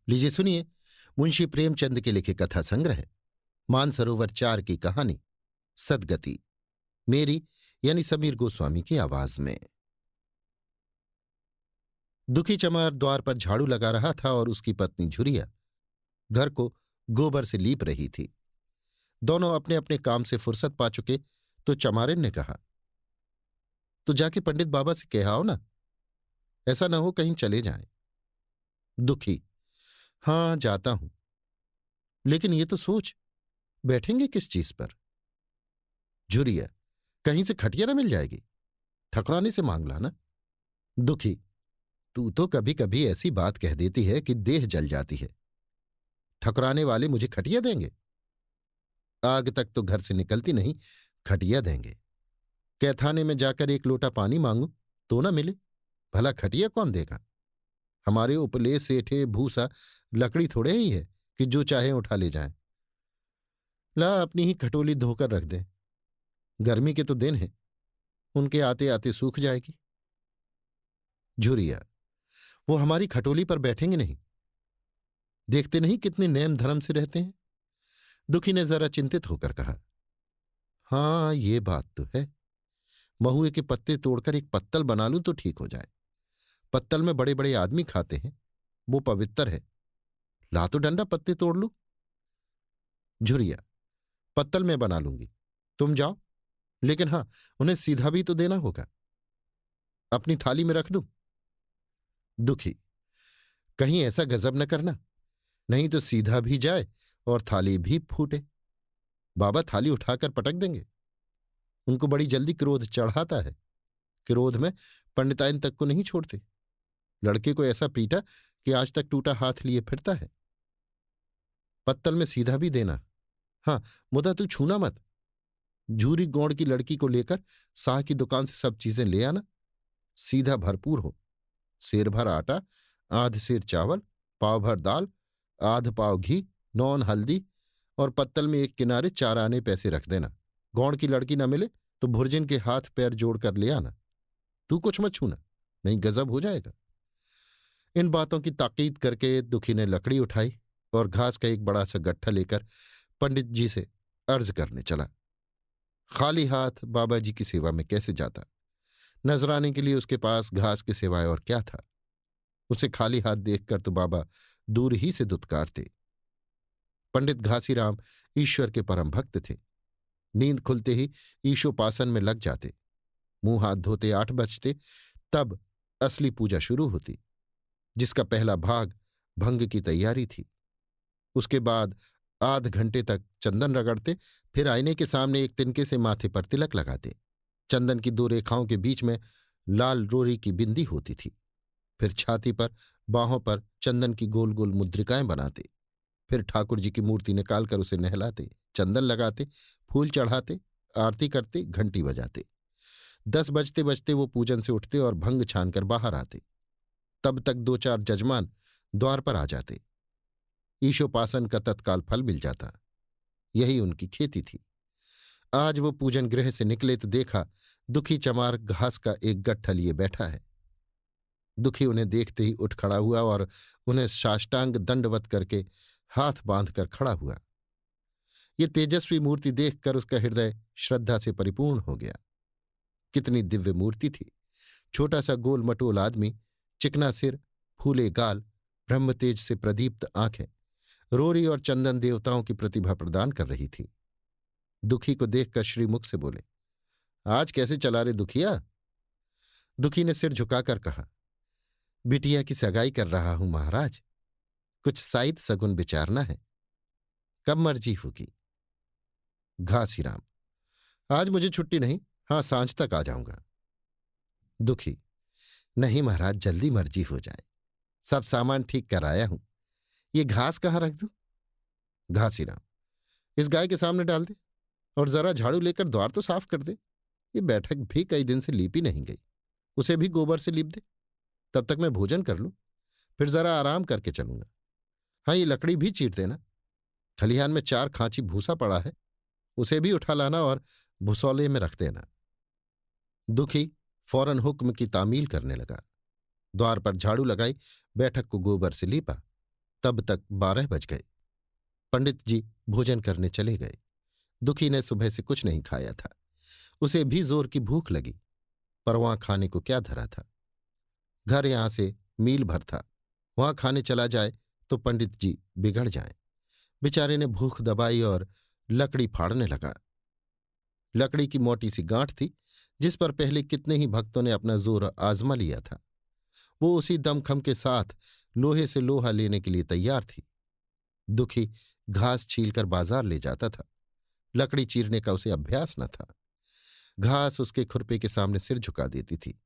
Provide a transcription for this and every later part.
लीजिए सुनिए मुंशी प्रेमचंद के लिखे कथा संग्रह मानसरोवर 4 की कहानी सदगति मेरी यानी समीर गोस्वामी की आवाज में। दुखी चमार द्वार पर झाड़ू लगा रहा था और उसकी पत्नी झुरिया घर को गोबर से लीप रही थी। दोनों अपने अपने काम से फुर्सत पा चुके तो चमारिन ने कहा, तो जाके पंडित बाबा से कह आओ ना, ऐसा ना हो कहीं चले जाएं। दुखी, हाँ जाता हूं, लेकिन ये तो सोच बैठेंगे किस चीज पर। झुरिया, कहीं से खटिया ना मिल जाएगी, ठकुरानी से मांग लाना। दुखी, तू तो कभी कभी ऐसी बात कह देती है कि देह जल जाती है। ठकुराने वाले मुझे खटिया देंगे? आग तक तो घर से निकलती नहीं, खटिया देंगे। कैथाने में जाकर एक लोटा पानी मांगू तो ना मिले, भला खटिया कौन देगा? हमारे उपले सेठे भूसा लकड़ी थोड़े ही है कि जो चाहे उठा ले जाए। ला अपनी ही खटोली धोकर रख दे, गर्मी के तो दिन है, उनके आते आते सूख जाएगी। झुरिया, वो हमारी खटोली पर बैठेंगे नहीं, देखते नहीं कितने नेम धर्म से रहते हैं। दुखी ने जरा चिंतित होकर कहा, हाँ ये बात तो है, महुए के पत्ते तोड़कर एक पत्तल बना लूं तो ठीक हो जाए। पत्तल में बड़े बड़े आदमी खाते हैं, वो पवित्र है। ला तो डंडा पत्ते तोड़ लूं। झुरिया, पत्तल में बना लूंगी, तुम जाओ, लेकिन हाँ उन्हें सीधा भी तो देना होगा। अपनी थाली में रख दूं? दुखी, कहीं ऐसा गजब न करना, नहीं तो सीधा भी जाए और थाली भी फूटे। बाबा थाली उठाकर पटक देंगे। उनको बड़ी जल्दी क्रोध चढ़ाता है, क्रोध में पंडिताइन तक को नहीं छोड़ते। लड़के को ऐसा पीटा कि आज तक टूटा हाथ लिए फिरता है। पत्तल में सीधा भी देना, हाँ मुदा तू छूना मत। झूरी गौड़ की लड़की को लेकर साह की दुकान से सब चीजें ले आना, सीधा भरपूर हो। सेर भर आटा, आध सेर चावल, पाव भर दाल, आध पाव घी, नौन हल्दी और पत्तल में एक किनारे 4 आने पैसे रख देना। गौड़ की लड़की न मिले तो भुर्जिन के हाथ पैर जोड़कर ले आना। तू कुछ मत छूना, नहीं गजब हो जाएगा। इन बातों की ताकीद करके दुखी ने लकड़ी उठाई और घास का एक बड़ा सा गट्ठा लेकर पंडित जी से अर्ज करने चला। खाली हाथ बाबा जी की सेवा में कैसे जाता? नजराने के लिए उसके पास घास के सिवाय और क्या था? उसे खाली हाथ देखकर तो बाबा दूर ही से दुत्कारते। पंडित घासीराम ईश्वर के परम भक्त थे। नींद खुलते ही ईशोपासन में लग जाते। मुंह हाथ धोते 8 बजते, तब असली पूजा शुरू होती, जिसका पहला भाग भंग की तैयारी थी। उसके बाद आध घंटे तक चंदन रगड़ते, फिर आईने के सामने एक तिनके से माथे पर तिलक लगाते। चंदन की 2 रेखाओं के बीच में लाल रोरी की बिंदी होती थी। फिर छाती पर, बाहों पर चंदन की गोल गोल मुद्रिकाएं बनाते। फिर ठाकुर जी की मूर्ति निकालकर उसे नहलाते, चंदन लगाते, फूल चढ़ाते, आरती करते, घंटी बजाते। 10 बजते बजते वो पूजन से उठते और भंग छानकर बाहर आते। तब तक 2-4 जजमान द्वार पर आ जाते। ईशोपासन का तत्काल फल मिल जाता। यही उनकी खेती थी। आज वो पूजन गृह से निकले तो देखा दुखी चमार घास का एक गट्ठा लिए बैठा है। दुखी उन्हें देखते ही उठ खड़ा हुआ और उन्हें साष्टांग दंडवत करके हाथ बांधकर खड़ा हुआ। ये तेजस्वी मूर्ति देखकर उसका हृदय श्रद्धा से परिपूर्ण हो गया। कितनी दिव्य मूर्ति थी! छोटा सा गोल मटोल आदमी, चिकना सिर, फूले गाल, ब्रह्मतेज से प्रदीप्त आंखें, रोरी और चंदन देवताओं की प्रतिभा प्रदान कर रही थी। दुखी को देखकर श्रीमुख से बोले, आज कैसे चला रे दुखिया? दुखी ने सिर झुकाकर कहा, बिटिया की सगाई कर रहा हूं महाराज, कुछ साइत सगुन विचारना है, कब मर्जी होगी? घासीराम, आज मुझे छुट्टी नहीं, हाँ सांझ तक आ जाऊंगा। दुखी, नहीं महाराज, जल्दी मर्जी हो जाए, सब सामान ठीक कराया हूं, ये घास कहाँ रख दूं? घासीराम, इस गाय के सामने डाल दे और जरा झाड़ू लेकर द्वार तो साफ कर दे। ये बैठक भी कई दिन से लीपी नहीं गई, उसे भी गोबर से लीप दे। तब तक मैं भोजन कर लूं, फिर जरा आराम करके चलूंगा। हाँ ये लकड़ी भी चीर देना। खलिहान में 4 खांची भूसा पड़ा है, उसे भी उठा लाना और भुसौले में रख देना। दुखी फौरन हुक्म की तामील करने लगा। द्वार पर झाड़ू लगाई, बैठक को गोबर से लीपा। तब तक 12 बज गए। पंडित जी भोजन करने चले गए। दुखी ने सुबह से कुछ नहीं खाया था। उसे भी जोर की भूख लगी, पर वहां खाने को क्या धरा था। घर यहां से मील भर था। वहां खाने चला जाए तो पंडित जी बिगड़ जाएं। बेचारे ने भूख दबाई और लकड़ी फाड़ने लगा। लकड़ी की मोटी सी गांठ थी, जिस पर पहले कितने ही भक्तों ने अपना जोर आजमा लिया था। वो उसी दमखम के साथ लोहे से लोहा लेने के लिए तैयार थी। दुखी घास छीलकर बाजार ले जाता था। लकड़ी चीरने का उसे अभ्यास न था। घास उसके खुरपे के सामने सिर झुका देती थी।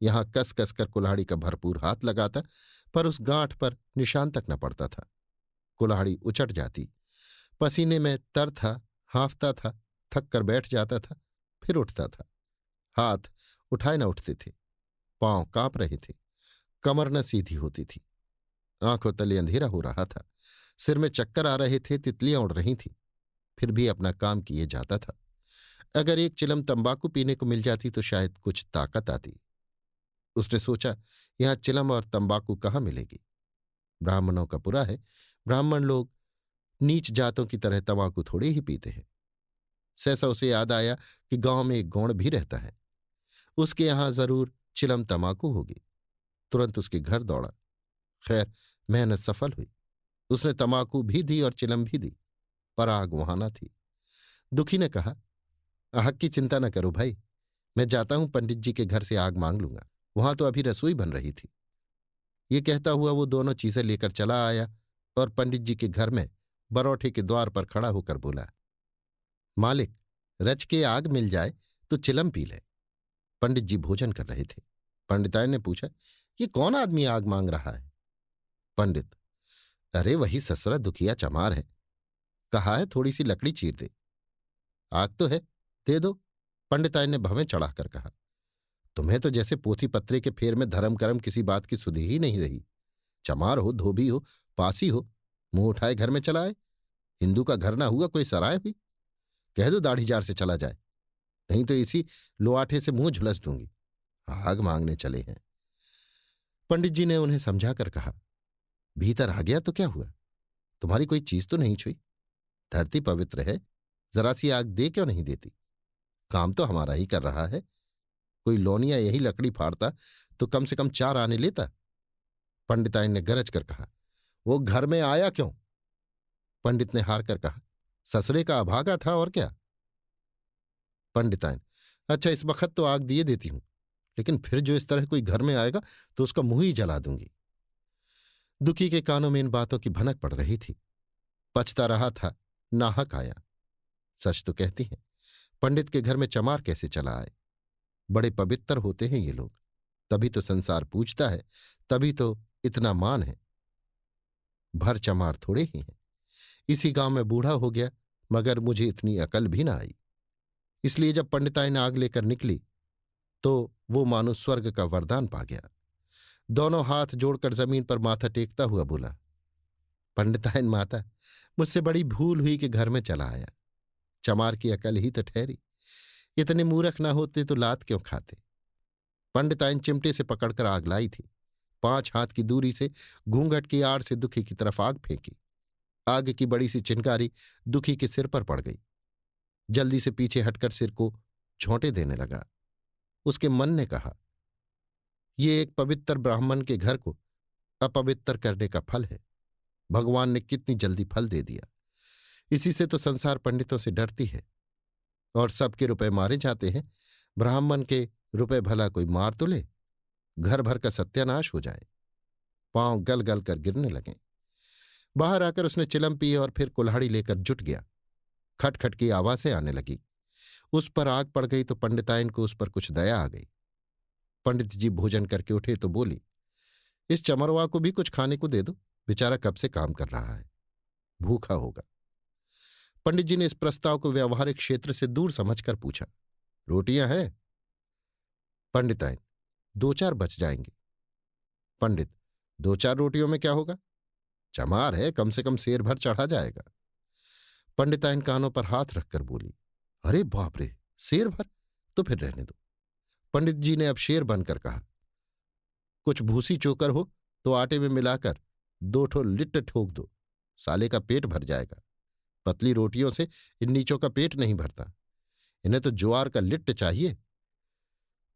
यहां कस कस कर कुल्हाड़ी का भरपूर हाथ लगाता, पर उस गांठ पर निशान तक न पड़ता था। कुल्हाड़ी उचट जाती। पसीने में तर था, हाँफता था, थक कर बैठ जाता था, फिर उठता था। हाथ उठाए न उठते थे। पांव कांप रहे थे। कमर न सीधी होती थी। आंखों तले अंधेरा हो रहा था। सिर में चक्कर आ रहे थे, तितलियां उड़ रही थीं। फिर भी अपना काम किए जाता था। अगर एक चिलम तंबाकू पीने को मिल जाती तो शायद कुछ ताकत आती। उसने सोचा, यहां चिलम और तंबाकू कहाँ मिलेगी। ब्राह्मणों का पुरा है। ब्राह्मण लोग नीच जातों की तरह तंबाकू थोड़े ही पीते हैं। सहसा उसे याद आया कि गांव में एक गौड़ भी रहता है। उसके यहां जरूर चिलम तंबाकू होगी। तुरंत उसके घर दौड़ा। खैर, मेहनत सफल हुई। उसने तंबाकू भी दी और चिलम भी दी, पर आग वहां न थी। दुखी ने कहा, आग की चिंता न करो भाई, मैं जाता हूं पंडित जी के घर से आग मांग लूंगा। वहां तो अभी रसोई बन रही थी। ये कहता हुआ वो दोनों चीजें लेकर चला आया और पंडित जी के घर में बरौठे के द्वार पर खड़ा होकर बोला, मालिक, रच के आग मिल जाए तो चिलम पी ले। पंडित जी भोजन कर रहे थे। पंडितायन ने पूछा, ये कौन आदमी आग मांग रहा है? पंडित, अरे वही ससुरा दुखिया चमार है। कहा है थोड़ी सी लकड़ी चीर दे। आग तो है, दे दो। पंडितायन ने भवें चढ़ाकर कहा, तुम्हें तो जैसे पोथी पत्रे के फेर में धर्म कर्म किसी बात की सुधि ही नहीं रही। चमार हो, धोबी हो, पासी हो, मुंह उठाए घर में चला आए। हिंदू का घर ना हुआ कोई सराय हुई। कह दो दाढ़ी जार से चला जाए, नहीं तो इसी लोआठे से मुंह झुलस दूंगी। आग मांगने चले हैं। पंडित जी ने उन्हें समझाकर कहा, भीतर आ गया तो क्या हुआ? तुम्हारी कोई चीज तो नहीं छुई। धरती पवित्र है, जरा सी आग दे क्यों नहीं देती? काम तो हमारा ही कर रहा है। कोई लौनिया यही लकड़ी फाड़ता तो कम से कम 4 आने लेता। पंडिताइन ने गरज कर कहा, वो घर में आया क्यों? पंडित ने हार कर कहा, ससुरे का अभागा था और क्या। पंडिताइन, अच्छा इस वक्त तो आग दिए देती हूं, लेकिन फिर जो इस तरह कोई घर में आएगा तो उसका मुंह ही जला दूंगी। दुखी के कानों में इन बातों की भनक पड़ रही थी। पछता रहा था, नाहक आया। सच तो कहती हैं, पंडित के घर में चमार कैसे चला आए? बड़े पवित्र होते हैं ये लोग, तभी तो संसार पूछता है, तभी तो इतना मान है। भर चमार थोड़े ही हैं। इसी गांव में बूढ़ा हो गया, मगर मुझे इतनी अकल भी ना आई। इसलिए जब पंडिताइन आग लेकर निकली तो वो मानो स्वर्ग का वरदान पा गया। दोनों हाथ जोड़कर जमीन पर माथा टेकता हुआ बोला, पंडिताइन माता, मुझसे बड़ी भूल हुई कि घर में चला आया। चमार की अकल ही तो ठहरी। इतने मूर्ख ना होते तो लात क्यों खाते? पंडिताइन चिमटे से पकड़कर आग लाई थी। 5 हाथ की दूरी से घूंघट की आड़ से दुखी की तरफ आग फेंकी। आग की बड़ी सी चिनकारी दुखी के सिर पर पड़ गई। जल्दी से पीछे हटकर सिर को झोंटे देने लगा। उसके मन ने कहा, ये एक पवित्र ब्राह्मण के घर को अपवित्र करने का फल है। भगवान ने कितनी जल्दी फल दे दिया। इसी से तो संसार पंडितों से डरती है और सबके रुपए मारे जाते हैं। ब्राह्मण के रुपए भला कोई मार तो ले, घर भर का सत्यानाश हो जाए। पांव गल गल कर गिरने लगे। बाहर आकर उसने चिलम पी और फिर कुल्हाड़ी लेकर जुट गया। खटखट की आवाजें आने लगी। उस पर आग पड़ गई तो पंडिताइन को उस पर कुछ दया आ गई। पंडित जी भोजन करके उठे तो बोली, इस चमरवा को भी कुछ खाने को दे दो, बेचारा कब से काम कर रहा है, भूखा होगा। पंडित जी ने इस प्रस्ताव को व्यवहारिक क्षेत्र से दूर समझकर पूछा, रोटियां हैं? पंडिताइन, 2-4 बच जाएंगे। पंडित, 2-4 रोटियों में क्या होगा? चमार है, कम से कम सेर भर चढ़ा जाएगा। पंडिताइन कानों पर हाथ रखकर बोली, अरे बाप रे, सेर भर? तो फिर रहने दो। पंडित जी ने अब शेर बनकर कहा, कुछ भूसी चोकर हो तो आटे में मिलाकर 2 ठो लिट्ट ठोक दो, साले का पेट भर जाएगा। पतली रोटियों से इन नीचों का पेट नहीं भरता, इन्हें तो ज्वार का लिट्ट चाहिए।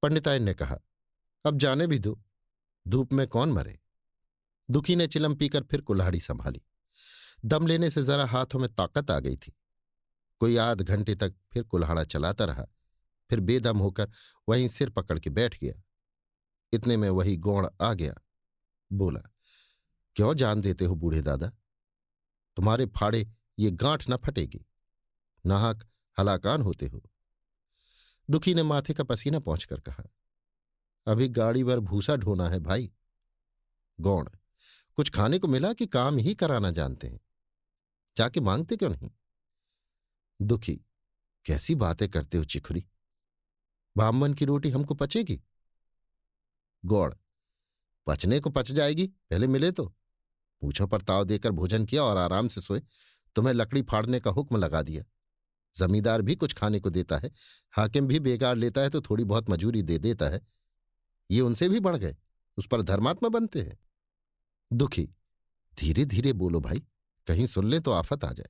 पंडितायन ने कहा, अब जाने भी दो, धूप में कौन मरे। दुखी ने चिलम पीकर फिर कुल्हाड़ी संभाली। दम लेने से जरा हाथों में ताकत आ गई थी। कोई आध घंटे तक फिर कुल्हाड़ा चलाता रहा, फिर बेदम होकर वहीं सिर पकड़ के बैठ गया। इतने में वही गौड़ आ गया। बोला, क्यों जान देते हो बूढ़े दादा, तुम्हारे फाड़े ये गांठ न फटेगी, नाहक हलाकान होते हो। दुखी ने माथे का पसीना पोंछकर कहा, अभी गाड़ी भर भूसा ढोना है भाई। गौड़, कुछ खाने को मिला कि काम ही कराना जानते हैं, जाके मांगते क्यों नहीं। दुखी, कैसी बातें करते हो चिखुरी, बामन की रोटी हमको पचेगी। गौड़, पचने को पच जाएगी, पहले मिले तो। मूंछों पर ताव देकर भोजन किया और आराम से सोए, तुम्हें लकड़ी फाड़ने का हुक्म लगा दिया। जमींदार भी कुछ खाने को देता है, हाकिम भी बेगार लेता है तो थोड़ी बहुत मजूरी दे देता है, ये उनसे भी बढ़ गए, उस पर धर्मात्मा बनते हैं। दुखी, धीरे धीरे बोलो भाई, कहीं सुन ले तो आफत आ जाए।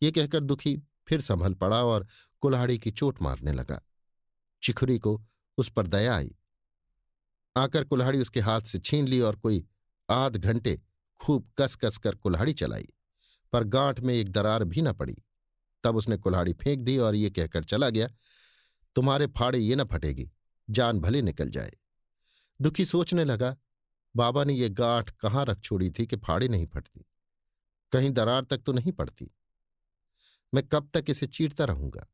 ये कहकर दुखी फिर संभल पड़ा और कुल्हाड़ी की चोट मारने लगा। चिखुरी को उस पर दया आई, आकर कुल्हाड़ी उसके हाथ से छीन ली और कोई आध घंटे खूब कस कस कर कुल्हाड़ी चलाई, पर गांठ में एक दरार भी न पड़ी। तब उसने कुल्हाड़ी फेंक दी और ये कहकर चला गया, तुम्हारे फाड़े ये न फटेगी, जान भले निकल जाए। दुखी सोचने लगा, बाबा ने ये गांठ कहाँ रख छोड़ी थी कि फाड़े नहीं फटती, कहीं दरार तक तो नहीं पड़ती। मैं कब तक इसे चीरता रहूंगा,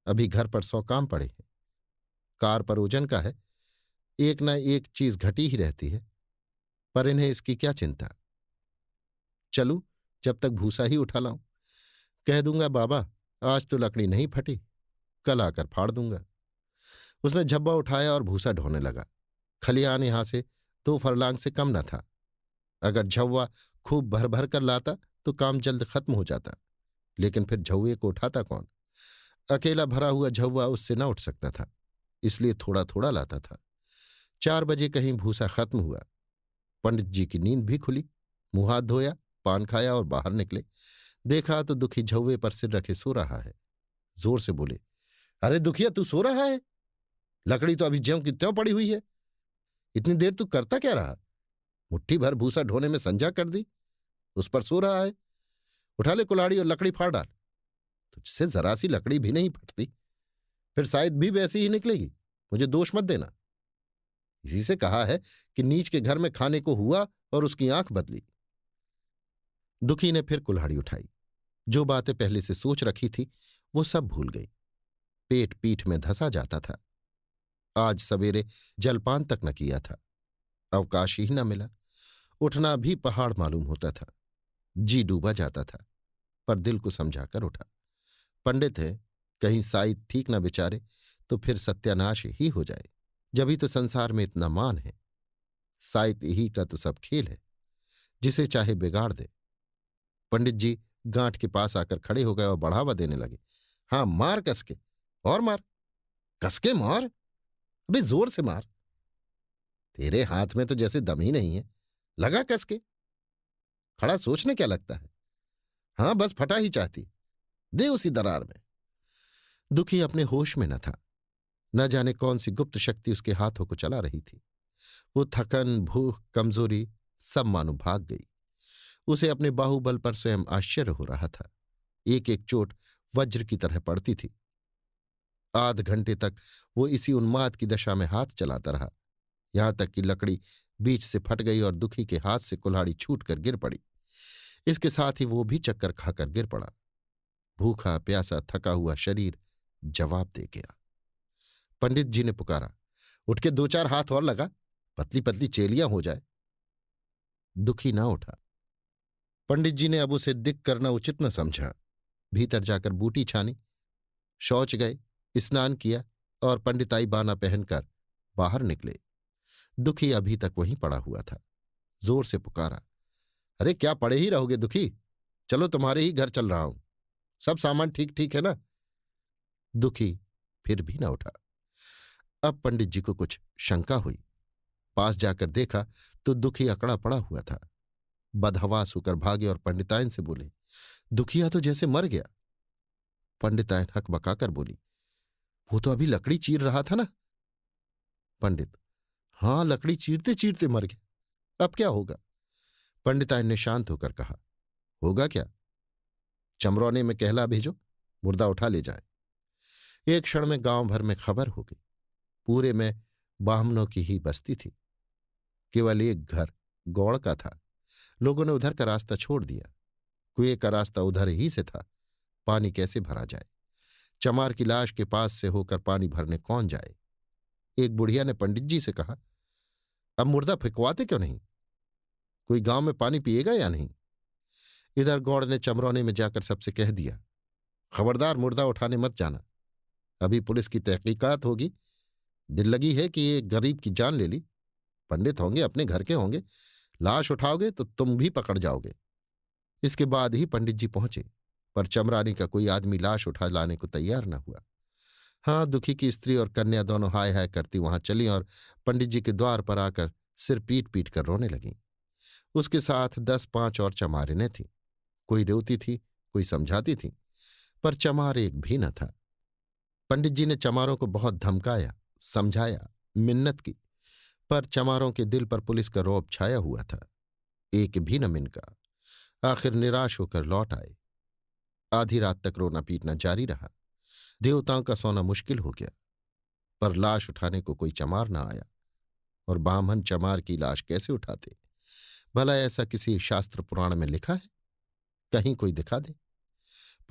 अभी घर पर 100 काम पड़े हैं। कार पर ओजन का है, एक न एक चीज घटी ही रहती है, पर इन्हें इसकी क्या चिंता। चलूं, जब तक भूसा ही उठा लाऊं। कह दूंगा, बाबा आज तो लकड़ी नहीं फटी, कल आकर फाड़ दूंगा। उसने झब्बा उठाया और भूसा ढोने लगा। खलिहान यहां से 2 फरलांग से कम न था। अगर झव्वा खूब भर भर कर लाता तो काम जल्द खत्म हो जाता, लेकिन फिर झव्वे को उठाता कौन। अकेला भरा हुआ झव्वा उससे न उठ सकता था, इसलिए थोड़ा थोड़ा लाता था। 4 बजे कहीं भूसा खत्म हुआ। पंडित जी की नींद भी खुली, मुंह हाथ धोया, पान खाया और बाहर निकले। देखा तो दुखी झव्वे पर सिर रखे सो रहा है। जोर से बोले, अरे दुखिया, तू सो रहा है? लकड़ी तो अभी ज्यों की त्यों पड़ी हुई है, इतनी देर तू करता क्या रहा? मुट्ठी भर भूसा ढोने में संझा कर दी, उस पर सो रहा है। उठा ले कुल्हाड़ी और लकड़ी फाड़ डाल। तुझसे जरा सी लकड़ी भी नहीं फटती, फिर शायद भी वैसी ही निकलेगी। मुझे दोष मत देना। इसी से कहा है कि नीच के घर में खाने को हुआ और उसकी आंख बदली। दुखी ने फिर कुल्हाड़ी उठाई। जो बातें पहले से सोच रखी थी वो सब भूल गई। पेट पीठ में धंसा जाता था। आज सवेरे जलपान तक न किया था, अवकाश ही न मिला। उठना भी पहाड़ मालूम होता था। जी डूबा जाता था, पर दिल को समझाकर उठा। पंडित है, कहीं साईं ठीक न विचारे तो फिर सत्यानाश ही हो जाए। जभी तो संसार में इतना मान है। साईं ही का तो सब खेल है, जिसे चाहे बिगाड़ दे। पंडित जी गांठ के पास आकर खड़े हो गए और बढ़ावा देने लगे। हाँ, मार कसके, और मार, कसके मार, अबे जोर से मार। तेरे हाथ में तो जैसे दम ही नहीं है, लगा कसके। खड़ा सोचने क्या लगता है? हाँ, बस फटा ही चाहती, दे उसी दरार में। दुखी अपने होश में न था। न जाने कौन सी गुप्त शक्ति उसके हाथों को चला रही थी। वो थकन, भूख, कमजोरी सब मानो भाग गई। उसे अपने बाहुबल पर स्वयं आश्चर्य हो रहा था। एक एक चोट वज्र की तरह पड़ती थी। आध घंटे तक वो इसी उन्माद की दशा में हाथ चलाता रहा, यहां तक कि लकड़ी बीच से फट गई और दुखी के हाथ से कुल्हाड़ी छूटकर गिर पड़ी। इसके साथ ही वो भी चक्कर खाकर गिर पड़ा। भूखा प्यासा थका हुआ शरीर जवाब दे गया। पंडित जी ने पुकारा, उठ के 2-4 हाथ और लगा, पतली पतली चेलियां हो जाए। दुखी ना उठा। पंडित जी ने अब उसे दिक करना उचित न समझा। भीतर जाकर बूटी छानी, शौच गए, स्नान किया और पंडिताई बाना पहनकर बाहर निकले। दुखी अभी तक वहीं पड़ा हुआ था। जोर से पुकारा, अरे क्या पड़े ही रहोगे दुखी, चलो तुम्हारे ही घर चल रहा हूं, सब सामान ठीक ठीक है ना? दुखी फिर भी ना उठा। अब पंडित जी को कुछ शंका हुई। पास जाकर देखा तो दुखी अकड़ा पड़ा हुआ था। बदहवास होकर भागे और पंडितायन से बोले, दुखिया तो जैसे मर गया। पंडितायन हकबकाकर बोली, वो तो अभी लकड़ी चीर रहा था ना। पंडित, हाँ, लकड़ी चीरते चीरते मर गया, अब क्या होगा। पंडितायन ने शांत होकर कहा, होगा क्या, चमरौने में कहला भेजो, मुर्दा उठा ले जाए। एक क्षण में गांव भर में खबर हो गई। पूरे में बामनों की ही बस्ती थी। केवल एक घर गौड़ का था। लोगों ने उधर का रास्ता छोड़ दिया। कुएं का रास्ता उधर ही से था। पानी कैसे भरा जाए। चमार की लाश के पास से होकर पानी भरने कौन जाए। एक बुढ़िया ने पंडित जी से कहा, अब मुर्दा फिकवाते क्यों नहीं, कोई गांव में पानी पिएगा या नहीं। इधर गौड़ ने चमरौने में जाकर सबसे कह दिया, खबरदार मुर्दा उठाने मत जाना, अभी पुलिस की तहकीकात होगी। दिल लगी है कि ये गरीब की जान ले ली। पंडित होंगे, अपने घर के होंगे, लाश उठाओगे तो तुम भी पकड़ जाओगे। इसके बाद ही पंडित जी पहुंचे, पर चमरानी का कोई आदमी लाश उठा लाने को तैयार न हुआ। हाँ, दुखी की स्त्री और कन्या दोनों हाय हाय करती वहां चली और पंडित जी के द्वार पर आकर सिर पीट पीट कर रोने लगीं। उसके साथ 10-5 और चमारिनें थीं। कोई रोती थी, कोई समझाती थी, पर चमार एक भी न था। पंडित जी ने चमारों को बहुत धमकाया, समझाया, मिन्नत की, पर चमारों के दिल पर पुलिस का रौब छाया हुआ था। एक भी न मिनका। आखिर निराश होकर लौट आए। आधी रात तक रोना पीटना जारी रहा। देवताओं का सोना मुश्किल हो गया, पर लाश उठाने को कोई चमार न आया। और बामन चमार की लाश कैसे उठाते। भला ऐसा किसी शास्त्र पुराण में लिखा है, कहीं कोई दिखा दे।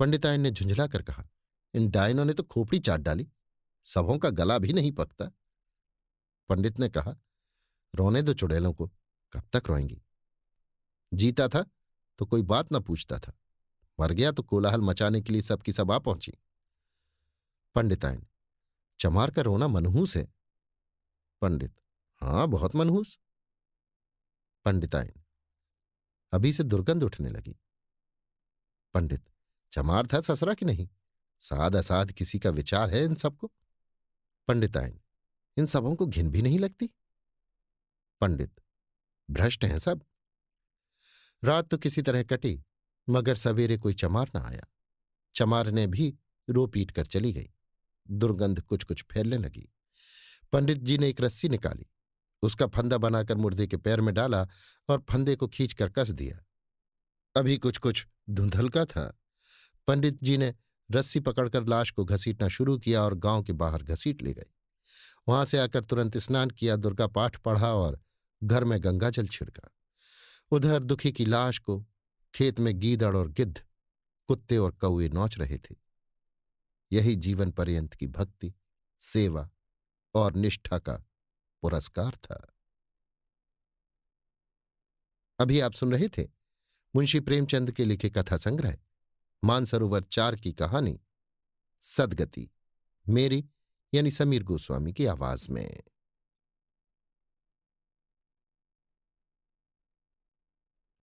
पंडितायन ने झुंझला कर कहा, इन डायनों ने तो खोपड़ी चाट डाली, सबों का गला भी नहीं पकता। पंडित ने कहा, रोने दो चुड़ैलों को, कब तक रोएंगी। जीता था तो कोई बात न पूछता था, मर गया तो कोलाहल मचाने के लिए सबकी सब आ पहुंची। पंडितायन, चमार का रोना मनहूस है। पंडित, हाँ, बहुत मनहूस। पंडितायन, अभी से दुर्गंध उठने लगी। पंडित, चमार था ससरा कि नहीं, साद असाद किसी का विचार है इन सबको। पंडितायन, इन सबों को घिन भी नहीं लगती। पंडित, भ्रष्ट हैं सब। रात तो किसी तरह कटी, मगर सवेरे कोई चमार न आया। चमार ने भी रो पीट कर चली गई। दुर्गंध कुछ कुछ फैलने लगी। पंडित जी ने एक रस्सी निकाली, उसका फंदा बनाकर मुर्दे के पैर में डाला और फंदे को खींचकर कस दिया। अभी कुछ कुछ धुंधलका था। पंडित जी ने रस्सी पकड़कर लाश को घसीटना शुरू किया और गांव के बाहर घसीट ले गए। वहां से आकर तुरंत स्नान किया, दुर्गा पाठ पढ़ा और घर में गंगाजल छिड़का। उधर दुखी की लाश को खेत में गीदड़ और गिद्ध, कुत्ते और कौए नोच रहे थे। यही जीवन पर्यंत की भक्ति, सेवा और निष्ठा का पुरस्कार था। अभी आप सुन रहे थे मुंशी प्रेमचंद के लिखे कथा संग्रह मानसरोवर 4 की कहानी सदगति, मेरी यानी समीर गोस्वामी की आवाज में।